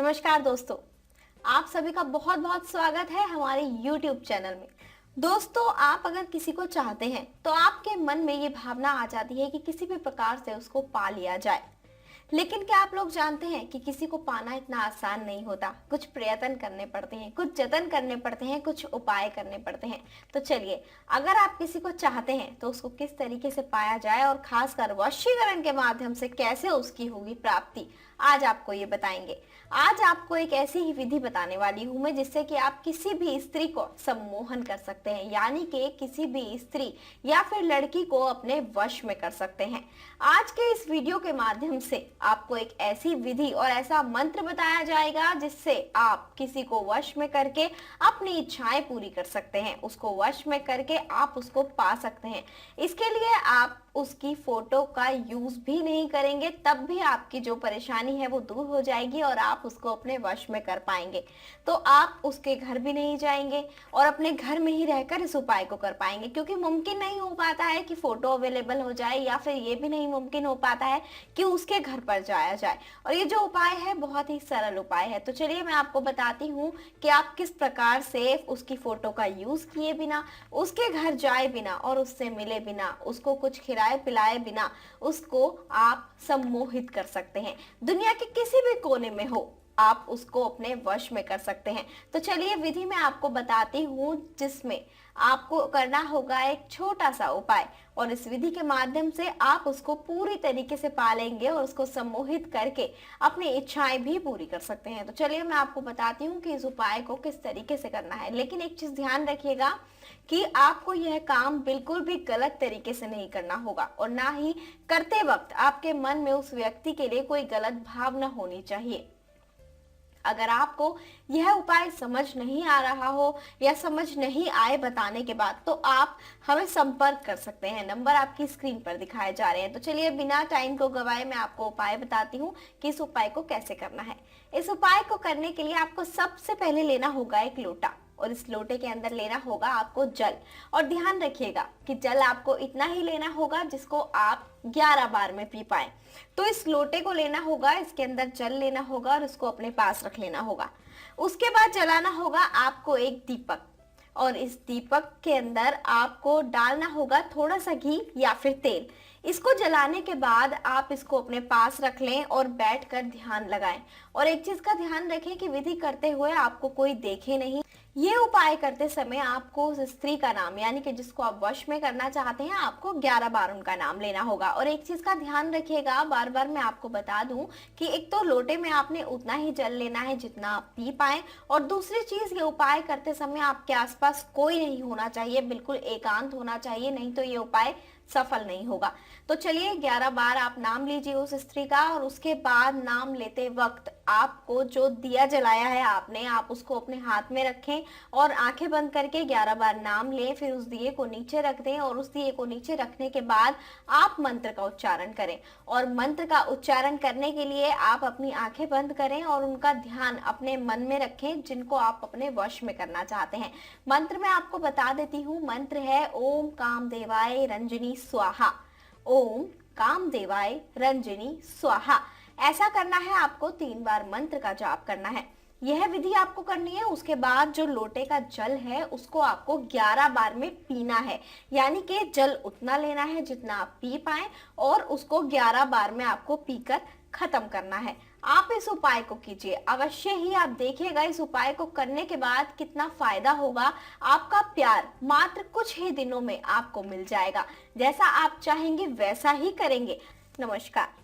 नमस्कार दोस्तों, आप सभी का बहुत बहुत स्वागत है हमारे YouTube चैनल में। दोस्तों, आप अगर किसी को चाहते हैं तो आपके मन में ये भावना आ जाती है कि किसी भी प्रकार से उसको पा लिया जाए। लेकिन क्या आप लोग जानते हैं कि किसी को पाना इतना आसान नहीं होता। कुछ प्रयत्न करने पड़ते हैं, कुछ जतन करने पड़ते हैं, कुछ उपाय करने पड़ते हैं। तो चलिए, अगर आप किसी को चाहते हैं तो उसको किस तरीके से पाया जाए और खासकर वशीकरण के माध्यम से कैसे उसकी होगी प्राप्ति, आज आपको ये बताएंगे। आज आपको एक ऐसी ही विधि बताने वाली हूं मैं जिससे कि आप किसी भी स्त्री को सम्मोहन कर सकते हैं, यानी कि किसी भी स्त्री या फिर लड़की को अपने वश में कर सकते हैं। आज के इस वीडियो के माध्यम से आपको एक ऐसी विधि और ऐसा मंत्र बताया जाएगा जिससे आप किसी को वश में करके अपनी इच्छाएं पूरी कर सकते हैं, उसको वश में करके आप उसको पा सकते हैं। इसके लिए आप उसकी फोटो का यूज भी नहीं करेंगे, तब भी आपकी जो परेशानी है वो दूर हो जाएगी और आप उसको अपने वश में कर पाएंगे। तो आप उसके घर भी नहीं जाएंगे और अपने घर में ही रहकर इस उपाय को कर पाएंगे, क्योंकि मुमकिन नहीं हो पाता है कि फोटो अवेलेबल हो जाए, या फिर ये भी नहीं मुमकिन हो पाता है कि उसके घर पर जाया जाए। और ये जो उपाय है बहुत ही सरल उपाय है। तो चलिए मैं आपको बताती हूँ कि आप किस प्रकार से उसकी फोटो का यूज किए बिना, उसके घर जाए बिना और उससे मिले बिना, उसको कुछ खिलाए पिलाए बिना उसको आप सम्मोहित कर सकते हैं। दुनिया के किसी भी कोने में हो, आप उसको अपने वश में कर सकते हैं। तो चलिए विधि मैं आपको बताती हूँ, जिसमें आपको करना होगा एक छोटा सा उपाय, और इस विधि के माध्यम से आप उसको पूरी तरीके से पालेंगे और उसको सम्मोहित करके अपनी इच्छाएं भी पूरी कर सकते हैं। तो चलिए मैं आपको बताती हूँ कि इस उपाय को किस तरीके से करना है। लेकिन एक चीज ध्यान रखिएगा कि आपको यह काम बिल्कुल भी गलत तरीके से नहीं करना होगा, और ना ही करते वक्त आपके मन में उस व्यक्ति के लिए कोई गलत भावना होनी चाहिए। अगर आपको यह उपाय समझ नहीं आ रहा हो या समझ नहीं आए बताने के बाद, तो आप हमें संपर्क कर सकते हैं। नंबर आपकी स्क्रीन पर दिखाए जा रहे हैं। तो चलिए बिना टाइम को गवाए मैं आपको उपाय बताती हूँ कि इस उपाय को कैसे करना है। इस उपाय को करने के लिए आपको सबसे पहले लेना होगा एक लोटा, और इस लोटे के अंदर लेना होगा आपको जल। और ध्यान रखिएगा कि जल आपको इतना ही लेना होगा जिसको आप 11 बार में पी पाए। तो इस लोटे को लेना होगा, इसके अंदर जल लेना होगा और इसको अपने पास रख लेना होगा। उसके बाद जलाना होगा आपको एक दीपक, और इस दीपक के अंदर आपको डालना होगा थोड़ा सा घी या फिर तेल। इसको जलाने के बाद आप इसको अपने पास रख लें और बैठकर ध्यान लगाएं। और एक चीज का ध्यान रखें कि विधि करते हुए आपको कोई देखे नहीं। ये उपाय करते समय आपको उस स्त्री का नाम, यानी कि जिसको आप वश में करना चाहते हैं, आपको 11 बार उनका नाम लेना होगा। और एक चीज का ध्यान रखिएगा, बार बार मैं आपको बता दूं कि एक तो लोटे में आपने उतना ही जल लेना है जितना आप पी पाए, और दूसरी चीज ये उपाय करते समय आपके आसपास कोई नहीं होना चाहिए, बिल्कुल एकांत होना चाहिए, नहीं तो ये उपाय सफल नहीं होगा। तो चलिए 11 बार आप नाम लीजिए उस स्त्री का, और उसके बाद नाम लेते वक्त आपको जो दिया जलाया है आपने, आप उसको अपने हाथ में रखें और आंखें बंद करके 11 बार नाम लें। फिर उस दिए को नीचे रख दें, और उस दिए को नीचे रखने के बाद आप मंत्र का उच्चारण करें। और मंत्र का उच्चारण करने के लिए आप अपनी आंखें बंद करें और उनका ध्यान अपने मन में रखें जिनको आप अपने वश में करना चाहते हैं। मंत्र मैं आपको बता देती हूँ। मंत्र है ओम कामदेवाय रंजनी स्वाहा। ओम कामदेवाय रंजनी स्वाहा। ऐसा करना है, आपको 3 बार मंत्र का जाप करना है। यह विधि आपको करनी है। उसके बाद जो लोटे का जल है उसको आपको 11 बार में पीना है, यानी कि जल उतना लेना है जितना आप पी पाए, और उसको 11 बार में आपको पीकर खत्म करना है। आप इस उपाय को कीजिए अवश्य ही, आप देखिएगा इस उपाय को करने के बाद कितना फायदा होगा। आपका प्यार मात्र कुछ ही दिनों में आपको मिल जाएगा। जैसा आप चाहेंगे वैसा ही करेंगे। नमस्कार।